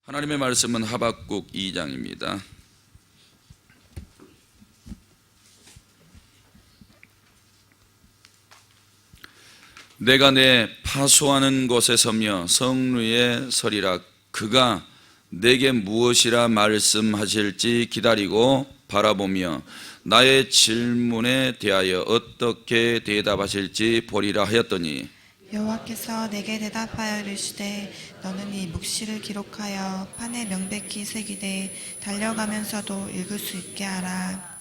하나님의 말씀은 하박국 2장입니다. 내가 내 파수하는 곳에 서며 성루에 서리라. 그가 내게 무엇이라 말씀하실지 기다리고 바라보며 나의 질문에 대하여 어떻게 대답하실지 보리라 하였더니, 여호와께서 내게 대답하여 이르시되 너는 이 묵시를 기록하여 판에 명백히 새기되 달려가면서도 읽을 수 있게 하라.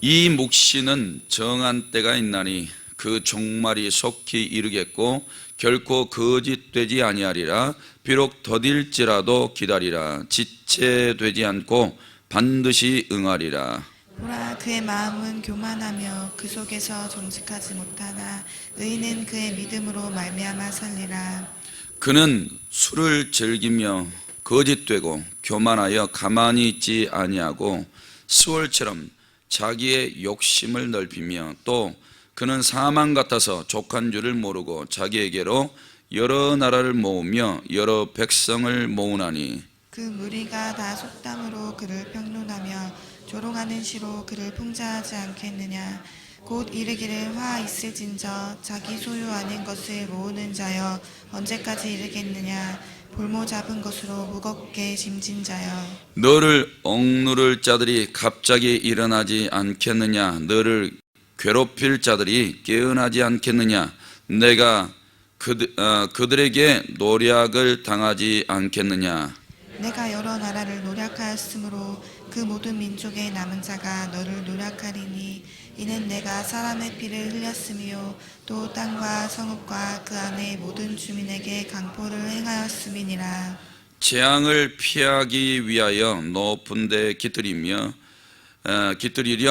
이 묵시는 정한 때가 있나니 그 종말이 속히 이르겠고 결코 거짓되지 아니하리라. 비록 더딜지라도 기다리라. 지체되지 않고 반드시 응하리라. 보라, 그의 마음은 교만하며 그 속에서 정직하지 못하나 의인은 그의 믿음으로 말미암아 살리라. 그는 술을 즐기며 거짓되고 교만하여 가만히 있지 아니하고 스월처럼 자기의 욕심을 넓히며, 또 그는 사망 같아서 족한 줄을 모르고 자기에게로 여러 나라를 모으며 여러 백성을 모으나니, 그 무리가 다 속담으로 그를 평론하며 조롱하는 시로 그를 풍자하지 않겠느냐. 곧 이르기를 화 있을진저 자기 소유 아닌 것을 모으는 자여 언제까지 이르겠느냐. 볼모 잡은 것으로 무겁게 짐진 자여, 너를 억누를 자들이 갑자기 일어나지 않겠느냐. 너를 괴롭힐 자들이 깨어나지 않겠느냐. 내가 그들에게 노략을 당하지 않겠느냐. 내가 여러 나라를 노략하였으므로 그 모든 민족의 남은 자가 너를 노략하리니, 이는 내가 사람의 피를 흘렸으며 또 땅과 성읍과 그 안의 모든 주민에게 강포를 행하였음이니라. 재앙을 피하기 위하여 높은 데 깃들이려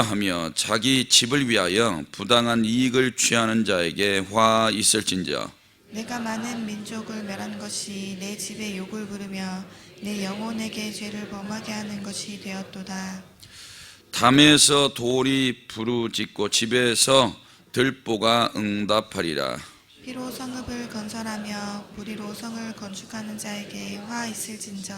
하며 자기 집을 위하여 부당한 이익을 취하는 자에게 화 있을진저. 내가 많은 민족을 멸한 것이 내 집에 욕을 부르며 내 영혼에게 죄를 범하게 하는 것이 되었도다. 담에서 돌이 부르짖고 집에서 들보가 응답하리라. 피로 성읍을 건설하며 불의로 성을 건축하는 자에게 화 있을진저.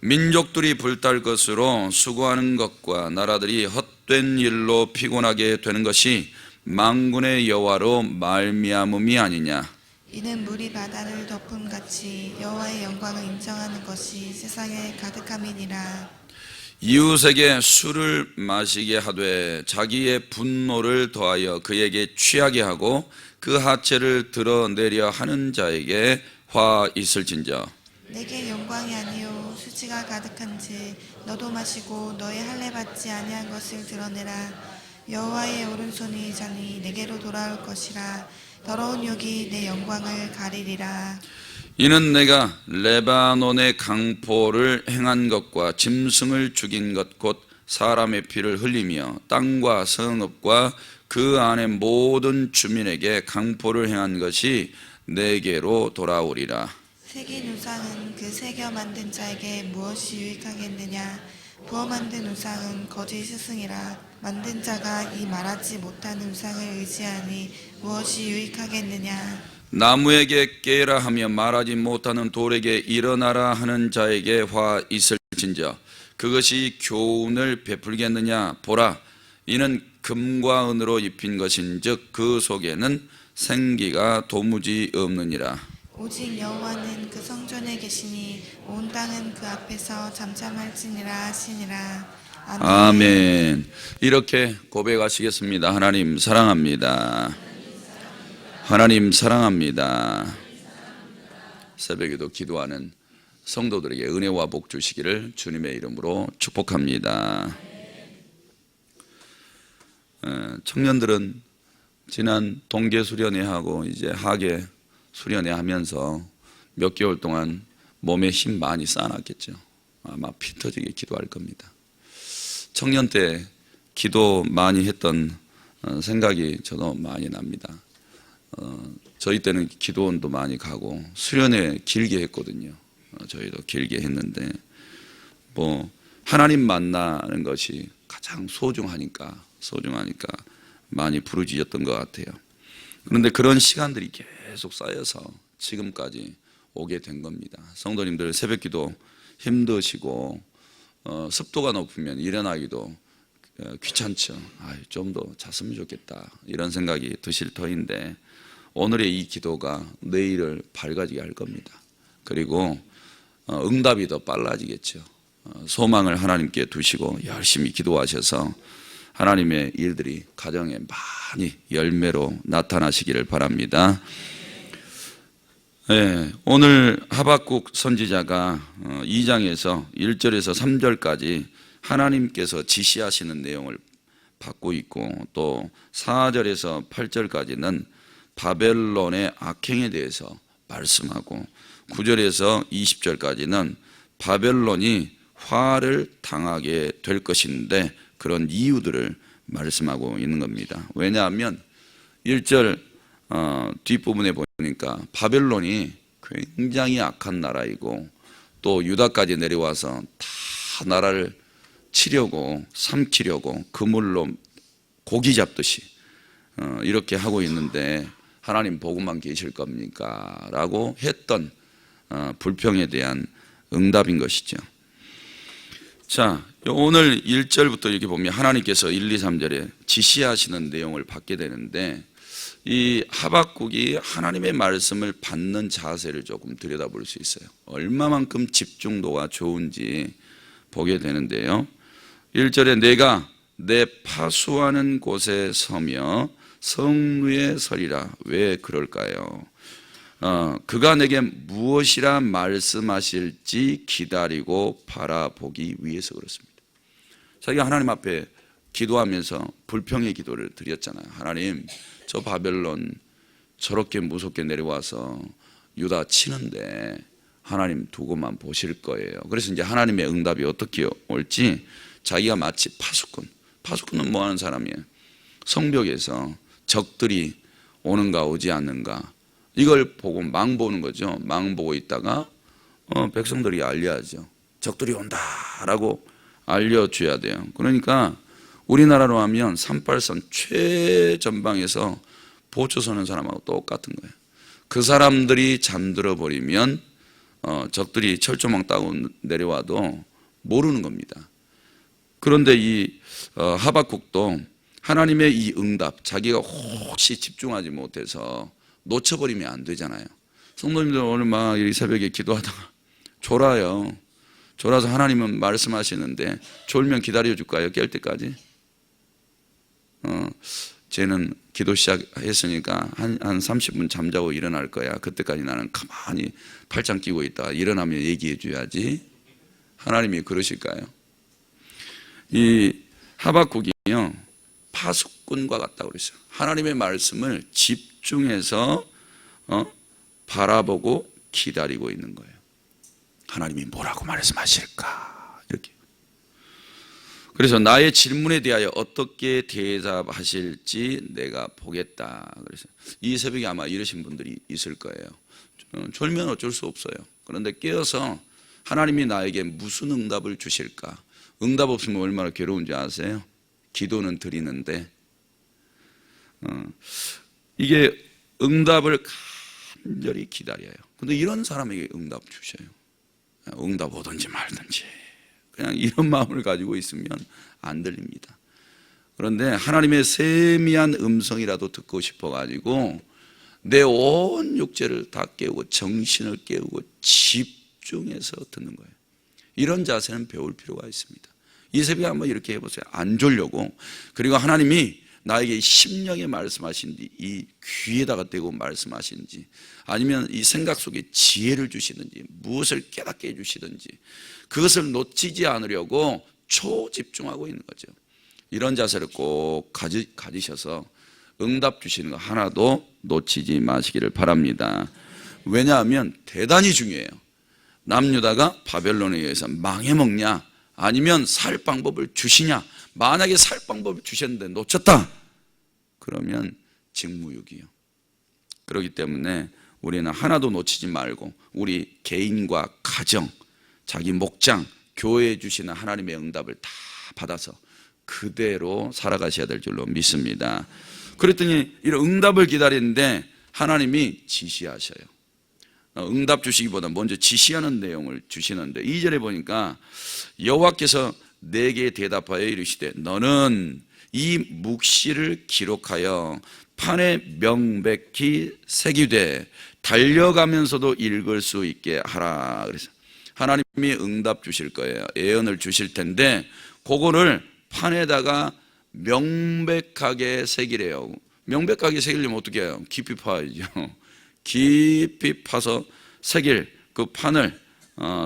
민족들이 불탈 것으로 수고하는 것과 나라들이 헛된 일로 피곤하게 되는 것이 만군의 여호와로 말미암음이 아니냐. 이는 물이 바다를 덮음같이 여호와의 영광을 인정하는 것이 세상에 가득함이니라. 이웃에게 술을 마시게 하되 자기의 분노를 더하여 그에게 취하게 하고 그 하체를 드러내려 하는 자에게 화 있을진저. 내게 영광이 아니요 수치가 가득한지 너도 마시고 너의 할례 받지 아니한 것을 드러내라. 여호와의 오른손이 자니 내게로 돌아올 것이라. 더러운 욕이 내 영광을 가리리라. 이는 내가 레바논의 강포를 행한 것과 짐승을 죽인 것 곧 사람의 피를 흘리며 땅과 성읍과 그 안의 모든 주민에게 강포를 행한 것이 내게로 돌아오리라. 새긴 우상은 그 새겨 만든 자에게 무엇이 유익하겠느냐. 부어 만든 우상은 거짓 스승이라. 만든 자가 이 말하지 못하는 우상을 의지하니 무엇이 유익하겠느냐. 나무에게 깨라 하며 말하지 못하는 돌에게 일어나라 하는 자에게 화 있을진저. 그것이 교훈을 베풀겠느냐. 보라, 이는 금과 은으로 입힌 것인즉 그 속에는 생기가 도무지 없느니라. 오직 여호와는 그 성전에 계시니 온 땅은 그 앞에서 잠잠할지니라 하시니라. 아멘. 이렇게 고백하시겠습니다. 하나님 사랑합니다. 하나님 사랑합니다. 새벽에도 기도하는 성도들에게 은혜와 복 주시기를 주님의 이름으로 축복합니다. 청년들은 지난 동계 수련회하고 이제 하계 수련회 하면서 몇 개월 동안 몸에 힘 많이 쌓아놨겠죠. 아마 피 터지게 기도할 겁니다. 청년 때 기도 많이 했던 생각이 저도 많이 납니다. 저희 때는 기도원도 많이 가고 수련회 길게 했거든요. 저희도 길게 했는데 하나님 만나는 것이 가장 소중하니까 많이 부르짖었던 것 같아요. 그런데 그런 시간들이 계속 쌓여서 지금까지 오게 된 겁니다. 성도님들 새벽기도 힘드시고 습도가 높으면 일어나기도 귀찮죠. 좀 더 잤으면 좋겠다 이런 생각이 드실 터인데 오늘의 이 기도가 내일을 밝아지게 할 겁니다. 그리고 응답이 더 빨라지겠죠. 소망을 하나님께 두시고 열심히 기도하셔서 하나님의 일들이 가정에 많이 열매로 나타나시기를 바랍니다. 네, 오늘 하박국 선지자가 2장에서 1절에서 3절까지 하나님께서 지시하시는 내용을 받고 있고 또 4절에서 8절까지는 바벨론의 악행에 대해서 말씀하고 9절에서 20절까지는 바벨론이 화를 당하게 될 것인데 그런 이유들을 말씀하고 있는 겁니다. 왜냐하면 1절 뒷부분에 보니까 바벨론이 굉장히 악한 나라이고 또 유다까지 내려와서 다 나라를 치려고 삼키려고 그물로 고기 잡듯이 이렇게 하고 있는데 하나님 보고만 계실 겁니까? 라고 했던 불평에 대한 응답인 것이죠. 자, 오늘 1절부터 이렇게 보면 하나님께서 1, 2, 3절에 지시하시는 내용을 받게 되는데 이 하박국이 하나님의 말씀을 받는 자세를 조금 들여다볼 수 있어요. 얼마만큼 집중도가 좋은지 보게 되는데요. 1절에 내가 내 파수하는 곳에 서며 성루에 서리라. 왜 그럴까요? 그가 내게 무엇이라 말씀하실지 기다리고 바라보기 위해서 그렇습니다. 자기가 하나님 앞에 기도하면서 불평의 기도를 드렸잖아요. 하나님, 저 바벨론 저렇게 무섭게 내려와서 유다 치는데 하나님 두고만 보실 거예요. 그래서 이제 하나님의 응답이 어떻게 올지 자기가 마치 파수꾼은 뭐 하는 사람이에요? 성벽에서 적들이 오는가 오지 않는가 이걸 보고 망 보는 거죠. 망 보고 있다가 백성들이 알려야죠. 적들이 온다라고 알려줘야 돼요. 그러니까 우리나라로 하면 38선 최전방에서 보초 서는 사람하고 똑같은 거예요. 그 사람들이 잠들어 버리면 적들이 철조망 따고 내려와도 모르는 겁니다. 그런데 이 하박국도 하나님의 이 응답, 자기가 혹시 집중하지 못해서 놓쳐버리면 안 되잖아요. 성도님들 오늘 막 이 새벽에 기도하다가 졸아요. 졸아서 하나님은 말씀하시는데 졸면 기다려줄까요? 깰 때까지? 쟤는 기도 시작했으니까 한 30분 잠자고 일어날 거야. 그때까지 나는 가만히 팔짱 끼고 있다가 일어나면 얘기해 줘야지. 하나님이 그러실까요? 이 하박국이요 파수꾼과 같다고 그랬어요. 하나님의 말씀을 집중해서 바라보고 기다리고 있는 거예요. 하나님이 뭐라고 말씀하실까? 이렇게. 그래서 나의 질문에 대하여 어떻게 대답하실지 내가 보겠다. 그래서 이 새벽에 아마 이러신 분들이 있을 거예요. 졸면 어쩔 수 없어요. 그런데 깨어서 하나님이 나에게 무슨 응답을 주실까? 응답 없으면 얼마나 괴로운지 아세요? 기도는 드리는데 이게 응답을 간절히 기다려요. 근데 이런 사람에게 응답 주셔요. 응답 오든지 말든지 그냥 이런 마음을 가지고 있으면 안 들립니다. 그런데 하나님의 세미한 음성이라도 듣고 싶어가지고 내 온 육체를 다 깨우고 정신을 깨우고 집중해서 듣는 거예요. 이런 자세는 배울 필요가 있습니다. 이 새벽에 한번 이렇게 해보세요. 안 졸려고. 그리고 하나님이 나에게 심령에 말씀하시는지 이 귀에다가 대고 말씀하시는지 아니면 이 생각 속에 지혜를 주시든지 무엇을 깨닫게 해주시든지 그것을 놓치지 않으려고 초집중하고 있는 거죠. 이런 자세를 꼭 가지셔서 응답 주시는 거 하나도 놓치지 마시기를 바랍니다. 왜냐하면 대단히 중요해요. 남유다가 바벨론에 의해서 망해먹냐 아니면 살 방법을 주시냐. 만약에 살 방법을 주셨는데 놓쳤다 그러면 직무유기요. 그렇기 때문에 우리는 하나도 놓치지 말고 우리 개인과 가정, 자기 목장, 교회에 주시는 하나님의 응답을 다 받아서 그대로 살아가셔야 될 줄로 믿습니다. 그랬더니 이런 응답을 기다리는데 하나님이 지시하셔요. 응답 주시기보다 먼저 지시하는 내용을 주시는데 2절에 보니까 여호와께서 내게 대답하여 이르시되 너는 이 묵시를 기록하여 판에 명백히 새기되 달려가면서도 읽을 수 있게 하라. 그래서 하나님이 응답 주실 거예요. 예언을 주실 텐데 그거를 판에다가 명백하게 새기래요. 명백하게 새기려면 어떻게 해요? 깊이 파야죠. 깊이 파서 새길 그 판을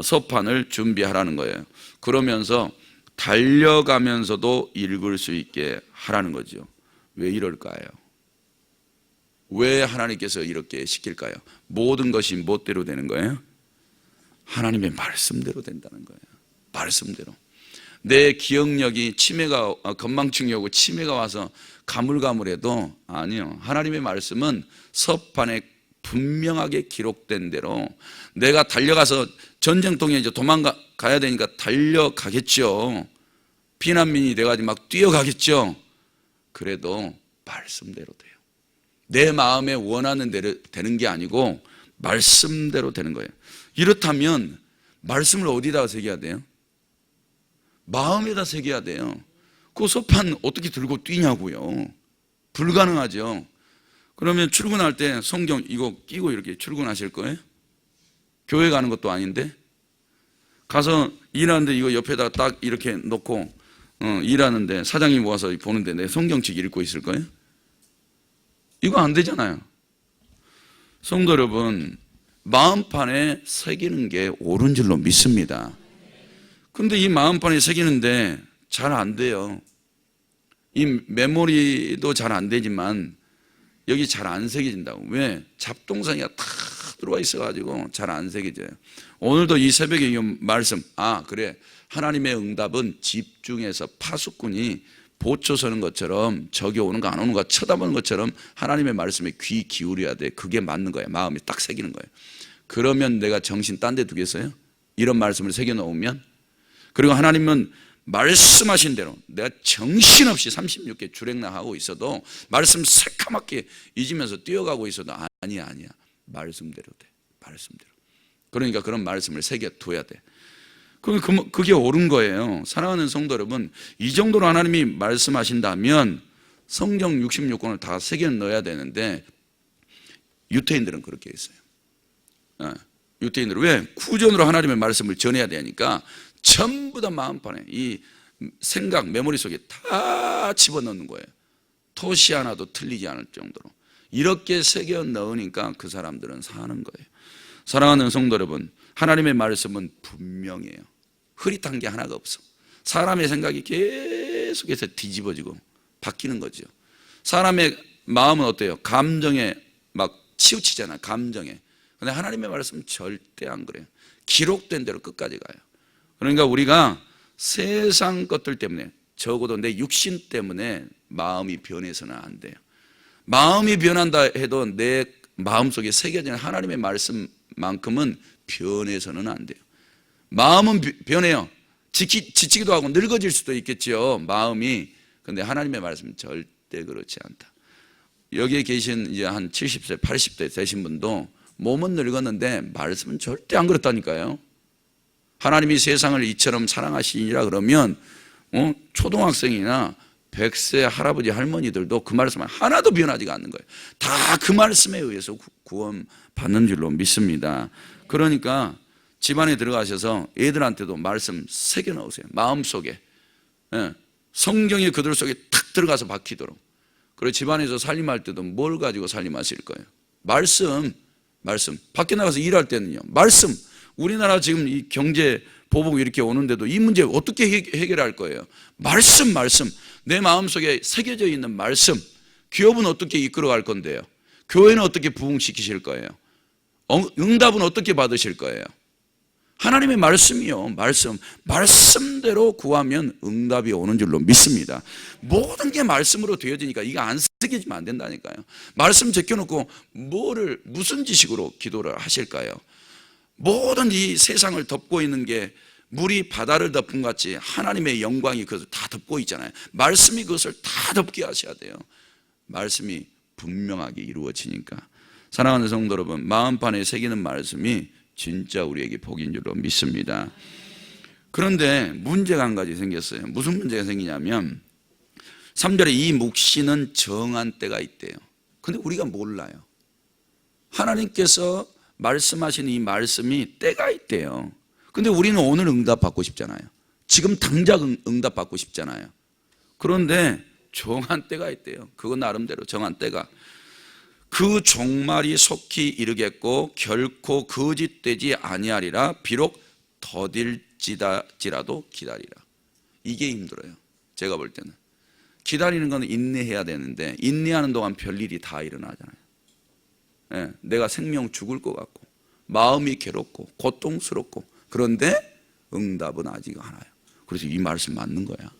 서판을 준비하라는 거예요. 그러면서 달려가면서도 읽을 수 있게 하라는 거죠. 왜 이럴까요? 왜 하나님께서 이렇게 시킬까요? 모든 것이 멋대로 되는 거예요? 하나님의 말씀대로 된다는 거예요. 말씀대로. 내 기억력이 건망증이 오고 치매가 와서 가물가물해도 아니요. 하나님의 말씀은 서판에 분명하게 기록된 대로 내가 달려가서 전쟁통에 이제 도망가야 되니까 달려가겠죠. 피난민이 돼가지고 막 뛰어가겠죠. 그래도 말씀대로 돼요. 내 마음에 원하는 대로 되는 게 아니고 말씀대로 되는 거예요. 이렇다면 말씀을 어디다가 새겨야 돼요? 마음에다 새겨야 돼요. 그 서판 어떻게 들고 뛰냐고요. 불가능하죠. 그러면 출근할 때 성경 이거 끼고 이렇게 출근하실 거예요? 교회 가는 것도 아닌데 가서 일하는데 이거 옆에다 딱 이렇게 놓고 일하는데 사장님 와서 보는데 내 성경책 읽고 있을 거예요? 이거 안 되잖아요. 성도 여러분, 마음판에 새기는 게 옳은 줄로 믿습니다. 근데 이 마음판에 새기는데 잘 안 돼요. 이 메모리도 잘 안 되지만 여기 잘 안 새겨진다고. 왜? 잡동사니가 다 들어와 있어가지고 잘 안 새겨져요. 오늘도 이 새벽에 이 말씀, 그래. 하나님의 응답은 집중해서 파수꾼이 보초 서는 것처럼 저기 오는 거 안 오는 거 쳐다보는 것처럼 하나님의 말씀에 귀 기울여야 돼. 그게 맞는 거예요. 마음이 딱 새기는 거예요. 그러면 내가 정신 딴 데 두겠어요? 이런 말씀을 새겨 놓으면. 그리고 하나님은 말씀하신 대로 내가 정신없이 36개 주랭나 하고 있어도 말씀 새카맣게 잊으면서 뛰어가고 있어도 아니야. 말씀대로 돼. 말씀대로. 그러니까 그런 말씀을 새겨둬야 돼. 그게 옳은 거예요. 사랑하는 성도 여러분, 이 정도로 하나님이 말씀하신다면 성경 66권을 다 새겨 넣어야 되는데 유태인들은 그렇게 했어요. 유태인들은 왜? 구전으로 하나님의 말씀을 전해야 되니까 전부 다 마음판에 이 생각, 메모리 속에 다 집어넣는 거예요. 토시 하나도 틀리지 않을 정도로. 이렇게 새겨 넣으니까 그 사람들은 사는 거예요. 사랑하는 성도 여러분, 하나님의 말씀은 분명해요. 흐릿한 게 하나가 없어. 사람의 생각이 계속해서 뒤집어지고 바뀌는 거죠. 사람의 마음은 어때요? 감정에 막 치우치잖아요. 감정에. 근데 하나님의 말씀은 절대 안 그래요. 기록된 대로 끝까지 가요. 그러니까 우리가 세상 것들 때문에, 적어도 내 육신 때문에 마음이 변해서는 안 돼요. 마음이 변한다 해도 내 마음속에 새겨진 하나님의 말씀만큼은 변해서는 안 돼요. 마음은 변해요. 지치기도 하고 늙어질 수도 있겠죠, 마음이. 근데 하나님의 말씀은 절대 그렇지 않다. 여기에 계신 이제 한 70세, 80대 되신 분도 몸은 늙었는데 말씀은 절대 안 그렇다니까요. 하나님이 세상을 이처럼 사랑하시니라 그러면 초등학생이나 100세 할아버지 할머니들도 그 말씀 하나도 변하지가 않는 거예요. 다 그 말씀에 의해서 구원 받는 줄로 믿습니다. 그러니까 집안에 들어가셔서 애들한테도 말씀 새겨 넣으세요. 마음속에. 성경이 그들 속에 탁 들어가서 박히도록. 그리고 집안에서 살림할 때도 뭘 가지고 살림하실 거예요? 말씀. 밖에 나가서 일할 때는요, 말씀. 우리나라 지금 이 경제 보복 이렇게 오는데도 이 문제 어떻게 해결할 거예요? 말씀. 내 마음속에 새겨져 있는 말씀. 기업은 어떻게 이끌어갈 건데요? 교회는 어떻게 부흥시키실 거예요? 응답은 어떻게 받으실 거예요? 하나님의 말씀이요. 말씀대로 구하면 응답이 오는 줄로 믿습니다. 모든 게 말씀으로 되어지니까 이거 안 새겨지면 안 된다니까요. 말씀 제껴놓고 무슨 지식으로 기도를 하실까요? 모든 이 세상을 덮고 있는 게 물이 바다를 덮은 것 같이 하나님의 영광이 그것을 다 덮고 있잖아요. 말씀이 그것을 다 덮게 하셔야 돼요. 말씀이 분명하게 이루어지니까. 사랑하는 성도 여러분, 마음판에 새기는 말씀이 진짜 우리에게 복인 줄로 믿습니다. 그런데 문제가 한 가지 생겼어요. 무슨 문제가 생기냐면 3절에 이 묵시는 정한 때가 있대요. 근데 우리가 몰라요. 하나님께서 말씀하시는 이 말씀이 때가 있대요. 근데 우리는 오늘 응답받고 싶잖아요. 지금 당장 응답받고 싶잖아요. 그런데 정한 때가 있대요. 그거 나름대로 정한 때가. 그 종말이 속히 이르겠고 결코 거짓되지 아니하리라. 비록 더딜지라도 기다리라. 이게 힘들어요. 제가 볼 때는 기다리는 건 인내해야 되는데 인내하는 동안 별일이 다 일어나잖아요. 예, 내가 생명 죽을 것 같고 마음이 괴롭고 고통스럽고, 그런데 응답은 아직 안 와요. 그래서 이 말씀 맞는 거야.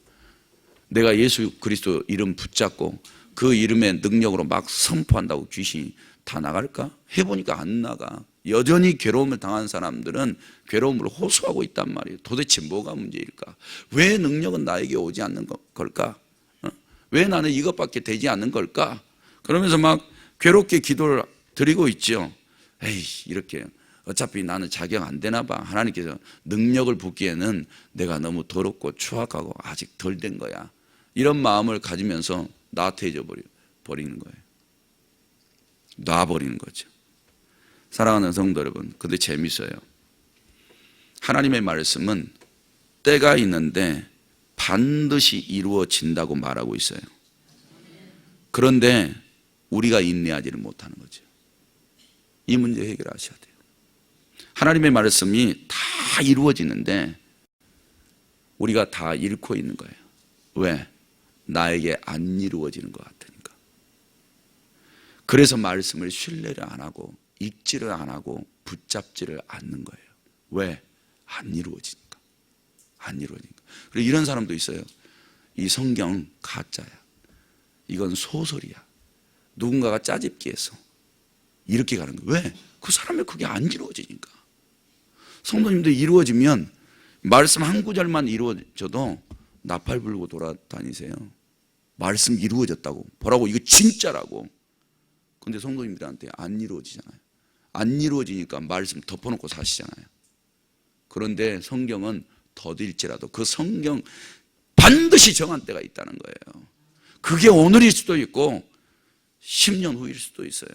내가 예수 그리스도 이름 붙잡고 그 이름의 능력으로 막 선포한다고 귀신이 다 나갈까? 해보니까 안 나가. 여전히 괴로움을 당한 사람들은 괴로움을 호소하고 있단 말이에요. 도대체 뭐가 문제일까? 왜 능력은 나에게 오지 않는 걸까? 왜 나는 이것밖에 되지 않는 걸까? 그러면서 막 괴롭게 기도를 드리고 있죠. 에이, 이렇게 어차피 나는 자격 안 되나 봐. 하나님께서 능력을 붓기에는 내가 너무 더럽고 추악하고 아직 덜 된 거야. 이런 마음을 가지면서 나태해져 버리는 거예요. 놔버리는 거죠. 사랑하는 성도 여러분, 근데 재밌어요. 하나님의 말씀은 때가 있는데 반드시 이루어진다고 말하고 있어요. 그런데 우리가 인내하지를 못하는 거죠. 이 문제 해결하셔야 돼요. 하나님의 말씀이 다 이루어지는데 우리가 다 잃고 있는 거예요. 왜? 나에게 안 이루어지는 것 같으니까. 그래서 말씀을 신뢰를 안 하고 읽지를 안 하고 붙잡지를 않는 거예요. 왜? 안 이루어지니까. 안 이루어지니까. 그리고 이런 사람도 있어요. 이 성경 가짜야. 이건 소설이야. 누군가가 짜집기 해서 이렇게 가는 거예요. 왜? 그 사람의 그게 안 이루어지니까. 성도님들 이루어지면 말씀 한 구절만 이루어져도 나팔 불고 돌아다니세요. 말씀 이루어졌다고. 보라고, 이거 진짜라고. 근데 성도님들한테 안 이루어지잖아요. 안 이루어지니까 말씀 덮어놓고 사시잖아요. 그런데 성경은 더딜지라도 그 성경 반드시 정한 때가 있다는 거예요. 그게 오늘일 수도 있고 10년 후일 수도 있어요.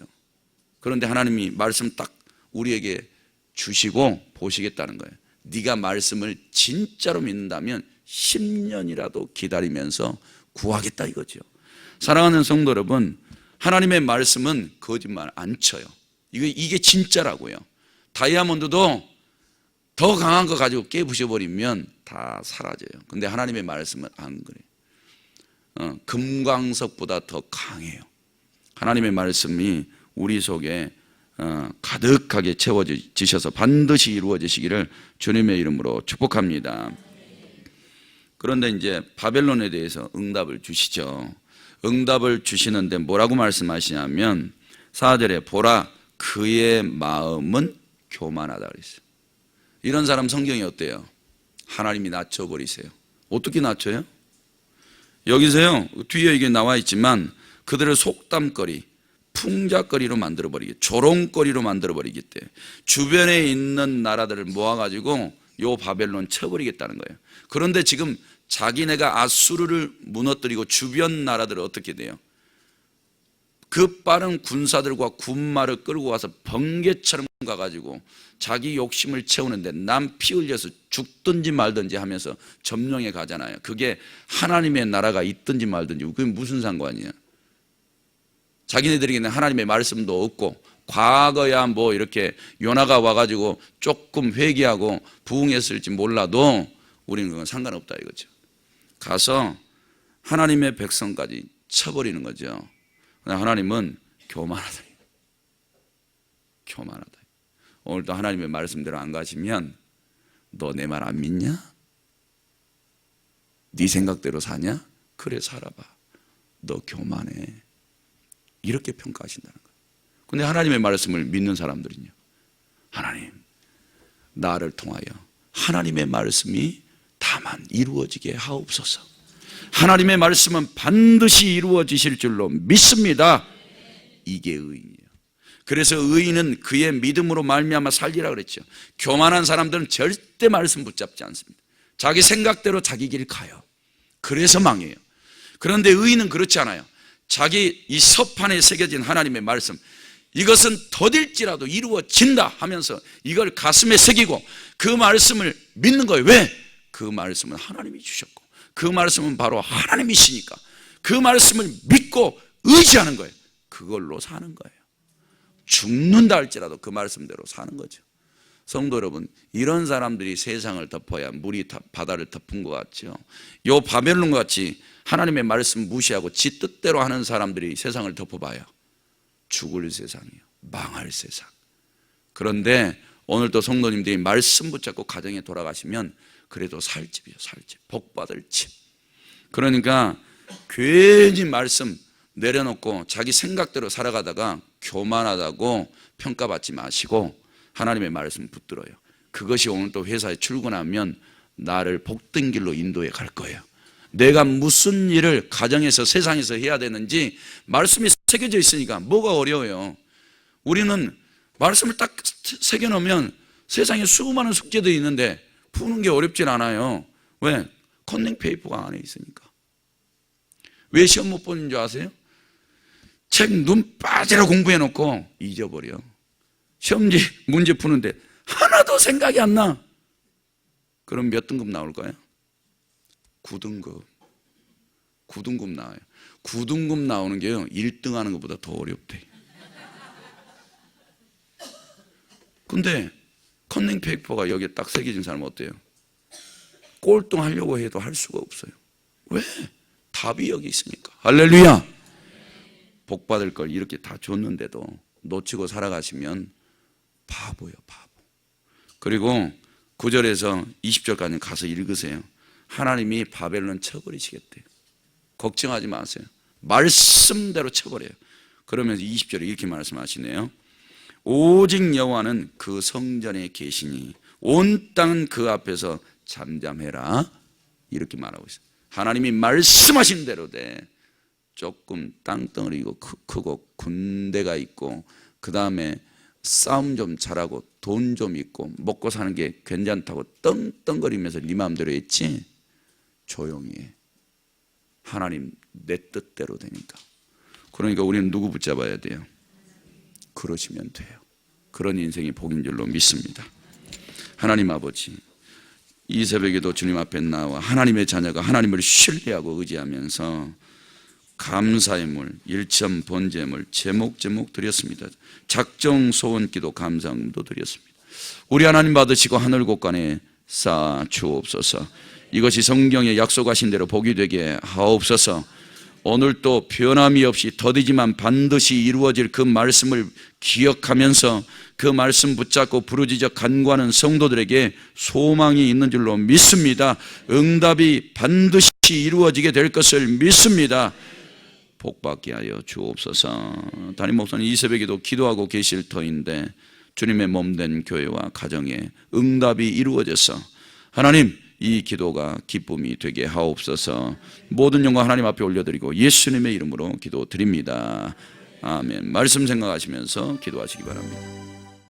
그런데 하나님이 말씀 딱 우리에게 주시고 보시겠다는 거예요. 네가 말씀을 진짜로 믿는다면 10년이라도 기다리면서 구하겠다 이거죠. 사랑하는 성도 여러분, 하나님의 말씀은 거짓말 안 쳐요. 이게 진짜라고요. 다이아몬드도 더 강한 거 가지고 깨부셔버리면 다 사라져요. 근데 하나님의 말씀은 안 그래요. 금광석보다 더 강해요. 하나님의 말씀이 우리 속에 가득하게 채워지셔서 반드시 이루어지시기를 주님의 이름으로 축복합니다. 그런데 이제 바벨론에 대해서 응답을 주시죠. 응답을 주시는데 뭐라고 말씀하시냐면 4절에 보라 그의 마음은 교만하다 그랬어요. 이런 사람 성경이 어때요? 하나님이 낮춰버리세요. 어떻게 낮춰요? 여기서요, 뒤에 이게 나와 있지만 그들을 속담거리, 풍자거리로 만들어버리기, 조롱거리로 만들어버리기 때문에 주변에 있는 나라들을 모아가지고 요 바벨론 쳐버리겠다는 거예요. 그런데 지금 자기네가 아수르를 무너뜨리고 주변 나라들을 어떻게 돼요? 그 빠른 군사들과 군마를 끌고 가서 번개처럼 가가지고 자기 욕심을 채우는데 남 피 흘려서 죽든지 말든지 하면서 점령해 가잖아요. 그게 하나님의 나라가 있든지 말든지 그게 무슨 상관이야? 자기네들에게는 하나님의 말씀도 없고 과거야 뭐 이렇게 요나가 와가지고 조금 회개하고 부응했을지 몰라도 우리는 그건 상관없다 이거죠. 가서 하나님의 백성까지 쳐버리는 거죠. 하나님은 교만하다. 교만하다. 오늘도 하나님의 말씀대로 안 가시면 너 내 말 안 믿냐? 네 생각대로 사냐? 그래 살아봐. 너 교만해. 이렇게 평가하신다는 거예요. 근데 하나님의 말씀을 믿는 사람들은요, 하나님 나를 통하여 하나님의 말씀이 다만 이루어지게 하옵소서. 하나님의 말씀은 반드시 이루어지실 줄로 믿습니다. 이게 의인이에요. 그래서 의인은 그의 믿음으로 말미암아 살리라 그랬죠. 교만한 사람들은 절대 말씀 붙잡지 않습니다. 자기 생각대로 자기 길 가요. 그래서 망해요. 그런데 의인은 그렇지 않아요. 자기 이 서판에 새겨진 하나님의 말씀, 이것은 더딜지라도 이루어진다 하면서 이걸 가슴에 새기고 그 말씀을 믿는 거예요. 왜? 그 말씀은 하나님이 주셨고 그 말씀은 바로 하나님이시니까 그 말씀을 믿고 의지하는 거예요. 그걸로 사는 거예요. 죽는다 할지라도 그 말씀대로 사는 거죠. 성도 여러분, 이런 사람들이 세상을 덮어야 물이 바다를 덮은 것 같죠. 요 바벨론과 같이 하나님의 말씀 무시하고 지 뜻대로 하는 사람들이 세상을 덮어봐요. 죽을 세상이에요. 망할 세상. 그런데 오늘도 성도님들이 말씀 붙잡고 가정에 돌아가시면 그래도 살 집이에요. 살 집. 복 받을 집. 그러니까 괜히 말씀 내려놓고 자기 생각대로 살아가다가 교만하다고 평가받지 마시고 하나님의 말씀 붙들어요. 그것이 오늘 또 회사에 출근하면 나를 복된 길로 인도해 갈 거예요. 내가 무슨 일을 가정에서 세상에서 해야 되는지 말씀이 새겨져 있으니까 뭐가 어려워요. 우리는 말씀을 딱 새겨놓으면 세상에 수많은 숙제들이 있는데 푸는 게 어렵진 않아요. 왜? 컨닝 페이퍼가 안에 있으니까. 왜 시험 못 보는 줄 아세요? 책 눈 빠지라 공부해놓고 잊어버려. 시험지 문제 푸는데 하나도 생각이 안 나. 그럼 몇 등급 나올 거예요? 9등급. 9등급 나와요. 9등급 나오는 게요 1등 하는 것보다 더 어렵대. 근데 컨닝 페이퍼가 여기에 딱 새겨진 사람은 어때요? 꼴등 하려고 해도 할 수가 없어요. 왜? 답이 여기 있으니까. 할렐루야. 복 받을 걸 이렇게 다 줬는데도 놓치고 살아가시면 바보예요, 바보. 그리고 9절에서 20절까지 가서 읽으세요. 하나님이 바벨론 쳐버리시겠대요. 걱정하지 마세요. 말씀대로 쳐버려요. 그러면서 20절에 이렇게 말씀하시네요. 오직 여호와는 그 성전에 계시니 온 땅은 그 앞에서 잠잠해라. 이렇게 말하고 있어요. 하나님이 말씀하신 대로 돼. 조금 땅덩어리고 크고 군대가 있고 그 다음에 싸움 좀 잘하고 돈 좀 있고 먹고 사는 게 괜찮다고 떵떵거리면서 네 마음대로 했지? 조용히 해. 하나님 내 뜻대로 되니까. 그러니까 우리는 누구 붙잡아야 돼요? 그러시면 돼요. 그런 인생이 복인 줄로 믿습니다. 하나님 아버지, 이 새벽에도 주님 앞에 나와 하나님의 자녀가 하나님을 신뢰하고 의지하면서 감사의 물, 일점 번제물, 제목 드렸습니다. 작정 소원 기도 감사함도 드렸습니다. 우리 하나님 받으시고 하늘 곳간에 쌓아 주옵소서. 이것이 성경에 약속하신 대로 복이 되게 하옵소서. 오늘 또 변함이 없이 더디지만 반드시 이루어질 그 말씀을 기억하면서 그 말씀 붙잡고 부르짖어 간구하는 성도들에게 소망이 있는 줄로 믿습니다. 응답이 반드시 이루어지게 될 것을 믿습니다. 복받게 하여 주옵소서. 담임 목사님 이 새벽에도 기도하고 계실 터인데 주님의 몸된 교회와 가정에 응답이 이루어져서 하나님 이 기도가 기쁨이 되게 하옵소서. 모든 영광 하나님 앞에 올려드리고 예수님의 이름으로 기도드립니다. 아멘. 말씀 생각하시면서 기도하시기 바랍니다.